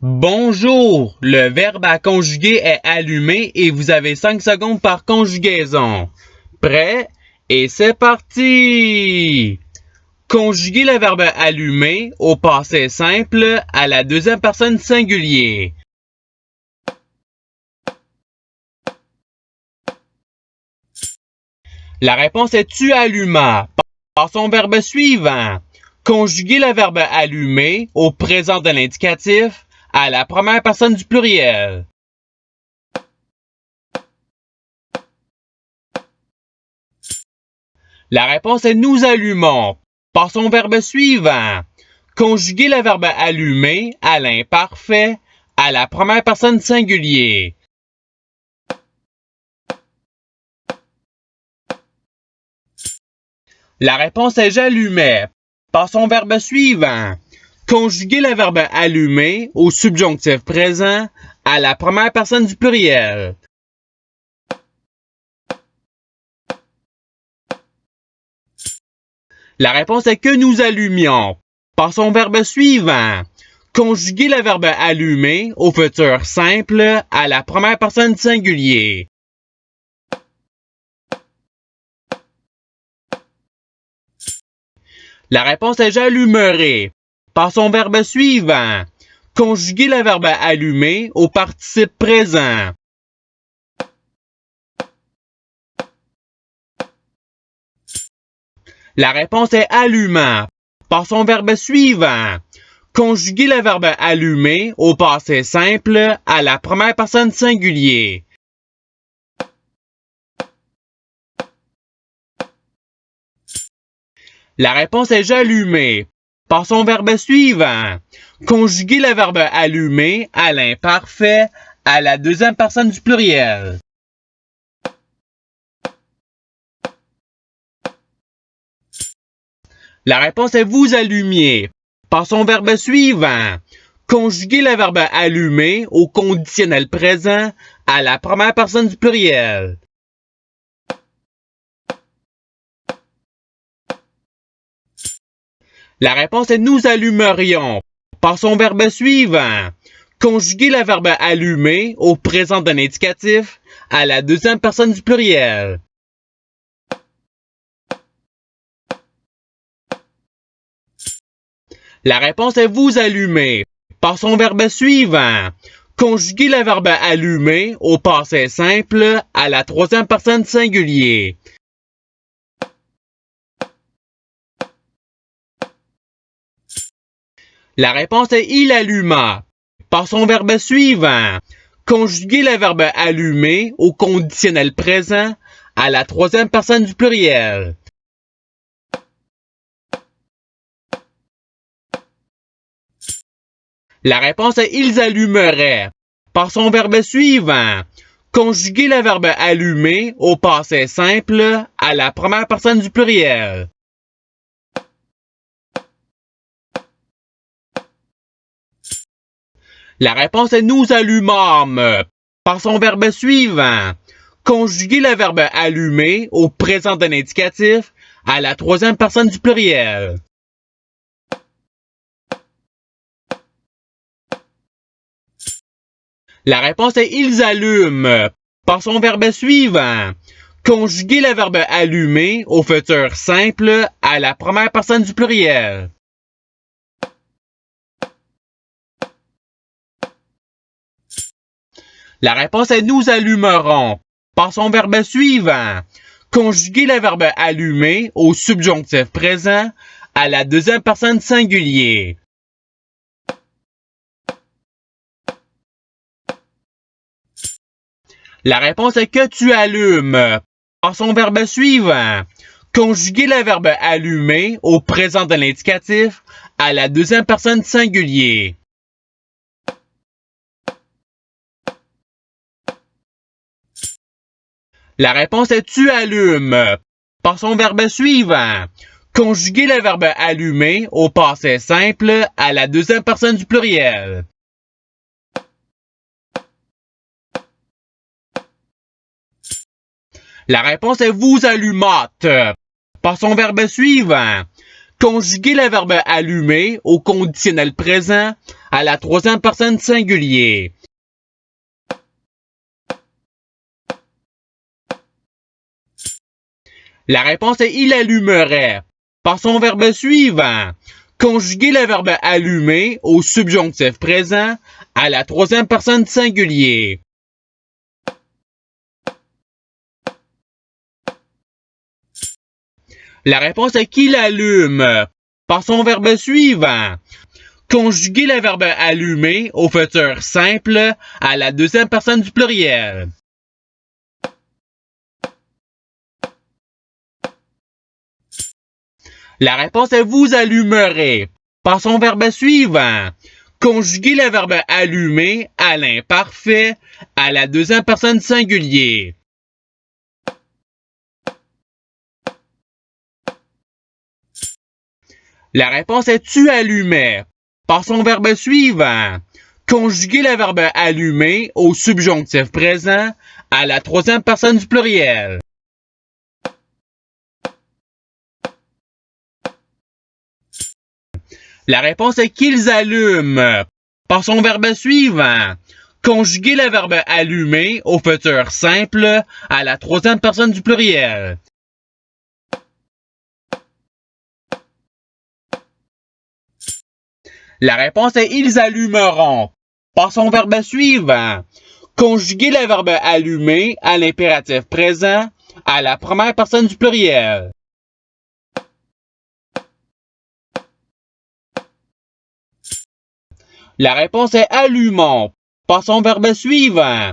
Bonjour, le verbe à conjuguer est allumé et vous avez 5 secondes par conjugaison. Prêt? Et c'est parti! Conjuguez le verbe allumer au passé simple à la deuxième personne singulier. La réponse est tu allumas. Passons au verbe suivant. Conjuguez le verbe allumer au présent de l'indicatif à la première personne du pluriel. La réponse est nous allumons. Passons au verbe suivant. Conjuguez le verbe allumer à l'imparfait à la première personne singulier. La réponse est j'allumais. Passons au verbe suivant. Conjuguez le verbe allumer au subjonctif présent à la première personne du pluriel. La réponse est que nous allumions. Passons au verbe suivant. Conjuguez le verbe allumer au futur simple à la première personne singulier. La réponse est j'allumerai. Passons au verbe suivant. Conjuguez le verbe allumer au participe présent. La réponse est allumant. Passons au verbe suivant. Conjuguez le verbe allumer au passé simple à la première personne singulier. La réponse est j'allumais. Passons au verbe suivant. Conjuguez le verbe allumer à l'imparfait à la deuxième personne du pluriel. La réponse est vous allumiez. Passons au verbe suivant. Conjuguez le verbe allumer au conditionnel présent à la première personne du pluriel. La réponse est nous allumerions. Passons au verbe suivant. Conjuguez le verbe allumer au présent d'un indicatif à la deuxième personne du pluriel. La réponse est vous allumez. Passons au verbe suivant. Conjuguez le verbe allumer au passé simple à la troisième personne singulier. La réponse est il alluma. Passons au verbe suivant. Conjuguez le verbe allumer au conditionnel présent à la troisième personne du pluriel. La réponse est ils allumeraient. Passons au verbe suivant. Conjuguez le verbe allumer au passé simple à la première personne du pluriel. La réponse est nous allumâmes. Passons au verbe suivant. Conjuguez le verbe allumer au présent d'un indicatif à la troisième personne du pluriel. La réponse est ils allument. Passons au verbe suivant. Conjuguez le verbe allumer au futur simple à la première personne du pluriel. La réponse est nous allumerons. Passons au verbe suivant. Conjuguez le verbe allumer au subjonctif présent à la deuxième personne singulier. La réponse est que tu allumes. Passons au verbe suivant. Conjuguez le verbe allumer au présent de l'indicatif à la deuxième personne singulier. La réponse est tu allumes. Passons au verbe suivant. Conjuguez le verbe allumer au passé simple à la deuxième personne du pluriel. La réponse est vous allumâtes. Passons au verbe suivant. Conjuguez le verbe allumer au conditionnel présent à la troisième personne du singulier. La réponse est il allumerait. Par son verbe suivant, conjuguer le verbe allumer au subjonctif présent à la troisième personne du singulier. La réponse est qu'il allume. Par son verbe suivant, conjuguer le verbe allumer au futur simple à la deuxième personne du pluriel. La réponse est vous allumerez. Par son verbe suivant, conjuguer le verbe allumer à l'imparfait à la deuxième personne du singulier. La réponse est tu allumais. Par son verbe suivant, conjuguer le verbe allumer au subjonctif présent à la troisième personne du pluriel. La réponse est qu'ils allument. Par son verbe suivant, conjuguer le verbe allumer au futur simple à la troisième personne du pluriel. La réponse est ils allumeront. Par son verbe suivant, conjuguer le verbe allumer à l'impératif présent à la première personne du pluriel. La réponse est allumons. Par son verbe suivant,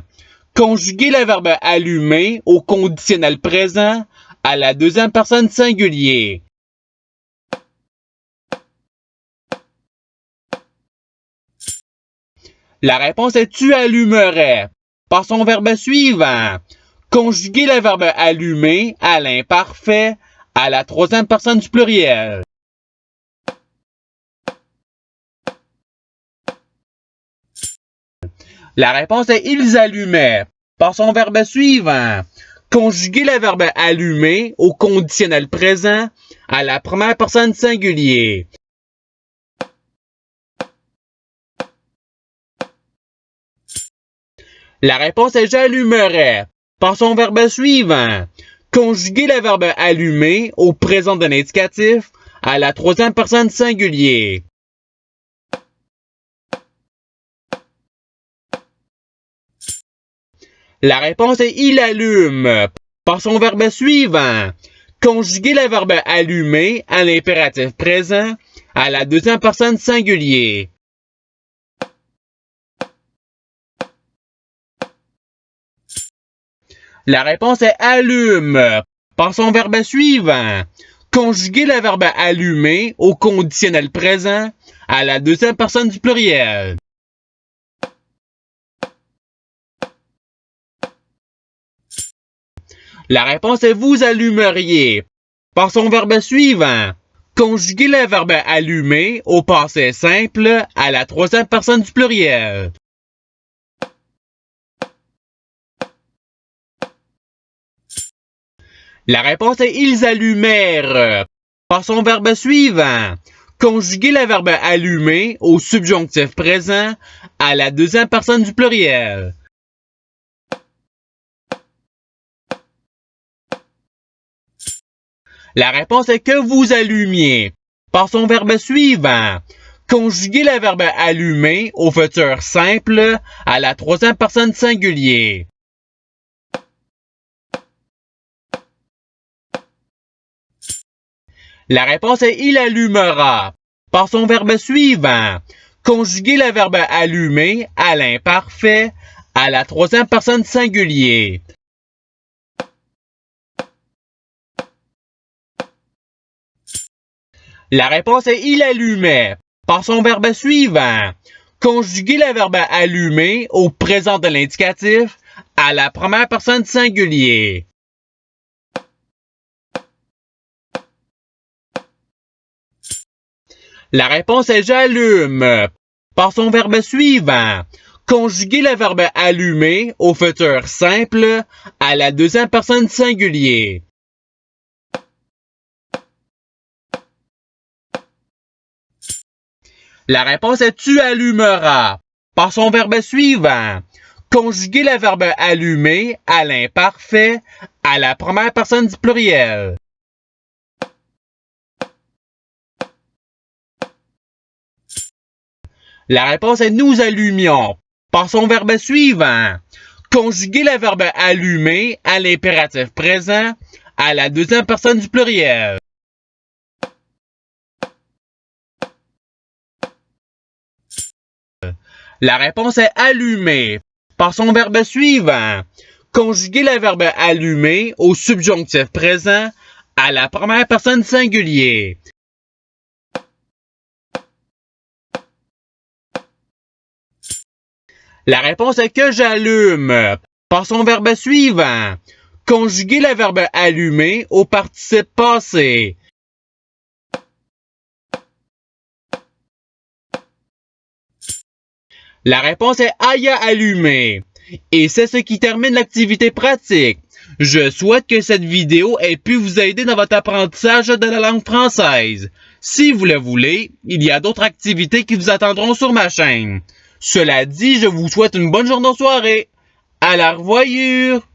conjuguer le verbe allumer au conditionnel présent à la deuxième personne singulier. La réponse est tu allumerais. Par son verbe suivant, conjuguer le verbe allumer à l'imparfait à la troisième personne du pluriel. La réponse est ils allumaient. Par son verbe suivant, conjuguer le verbe allumer au conditionnel présent à la première personne singulier. La réponse est j'allumerais. Par son verbe suivant, conjuguer le verbe allumer au présent de l'indicatif à la troisième personne singulier. La réponse est il allume. Par son verbe suivant, conjuguer le verbe allumer à l'impératif présent à la deuxième personne singulier. La réponse est allume. Par son verbe suivant, conjuguer le verbe allumer au conditionnel présent à la deuxième personne du pluriel. La réponse est vous allumeriez. Par son verbe suivant, conjuguer le verbe allumer au passé simple à la troisième personne du pluriel. La réponse est ils allumèrent. Par son verbe suivant, conjuguer le verbe allumer au subjonctif présent à la deuxième personne du pluriel. La réponse est que vous allumiez. Par son verbe suivant, conjuguer le verbe allumer au futur simple à la troisième personne singulier. La réponse est il allumera. Par son verbe suivant, conjuguer le verbe allumer à l'imparfait à la troisième personne singulier. La réponse est il allumait. Par son verbe suivant, conjuguer le verbe allumer au présent de l'indicatif à la première personne singulier. La réponse est j'allume. Par son verbe suivant, conjuguer le verbe allumer au futur simple à la deuxième personne singulier. La réponse est tu allumeras. Par son verbe suivant. Conjuguez le verbe allumer à l'imparfait à la première personne du pluriel. La réponse est nous allumions. Par son verbe suivant. Conjuguez le verbe allumer à l'impératif présent à la deuxième personne du pluriel. La réponse est allumer. Par son verbe suivant. Conjuguez le verbe allumer au subjonctif présent à la première personne singulier. La réponse est que j'allume. Par son verbe suivant. Conjuguez le verbe allumer au participe passé. La réponse est aille allumer. Et c'est ce qui termine l'activité pratique. Je souhaite que cette vidéo ait pu vous aider dans votre apprentissage de la langue française. Si vous le voulez, il y a d'autres activités qui vous attendront sur ma chaîne. Cela dit, je vous souhaite une bonne journée ou soirée. À la revoyure!